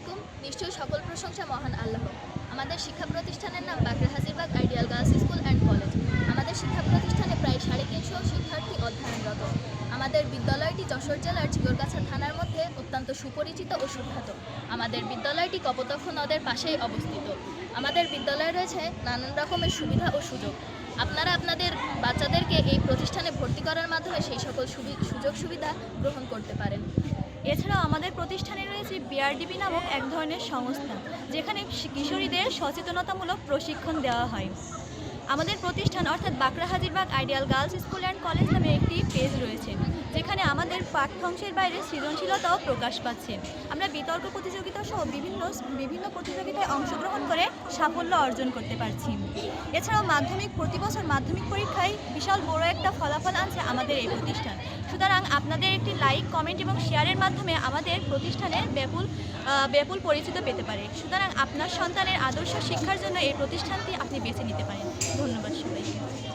আলাইকুম। নিশ্চয়ই সকল প্রশংসা মহান আল্লাহ। আমাদের শিক্ষা প্রতিষ্ঠানের নাম Bakra Hajirbag ideal girls school and college. আমাদের শিক্ষা প্রতিষ্ঠানে প্রায় 350 শিক্ষার্থী অধ্যয়নরত। আমাদের বিদ্যালয়টি যশোর জেলার ঝিগরগাছা থানার মধ্যে অত্যন্ত সুপরিচিত ও সুখ্যাত। আমাদের বিদ্যালয়টি কপোতাক্ষ নদের পাশেই অবস্থিত। আমাদের বিদ্যালয়ে রয়েছে নানান রকমের সুবিধা ও সুযোগ। আপনারা আপনাদের বাচ্চাদেরকে এই প্রতিষ্ঠানে ভর্তি করার মাধ্যমে সেই সকল সুযোগ সুবিধা গ্রহণ করতে পারেন। এছাড়াও আমাদের প্রতিষ্ঠানে রয়েছে বিআরডিপি নামক এক ধরনের সংস্থা, যেখানে কিশোরীদের সচেতনতামূলক প্রশিক্ষণ দেওয়া হয়। আমাদের প্রতিষ্ঠান অর্থাৎ Bakra Hajirbag ideal girls school and college নামে একটি পেজ রয়েছে, যেখানে আমাদের পাঠ্যাংশের বাইরে সৃজনশীলতাও প্রকাশ পাচ্ছে। আমরা বিতর্ক প্রতিযোগিতা সহ বিভিন্ন প্রতিযোগিতায় অংশগ্রহণ করে সাফল্য অর্জন করতে পারছি। এছাড়াও প্রতি বছর মাধ্যমিক পরীক্ষায় বিশাল বড় একটা ফলাফল আনছে আমাদের এই প্রতিষ্ঠান। সুতরাং আপনাদের একটি লাইক, কমেন্ট এবং শেয়ারের মাধ্যমে আমাদের প্রতিষ্ঠানের ব্যাপক পরিচিত পেতে পারে। সুতরাং আপনার সন্তানের আদর্শ শিক্ষার জন্য এই প্রতিষ্ঠানটি আপনি বেছে নিতে পারেন। ধন্যবাদ সবাইকে।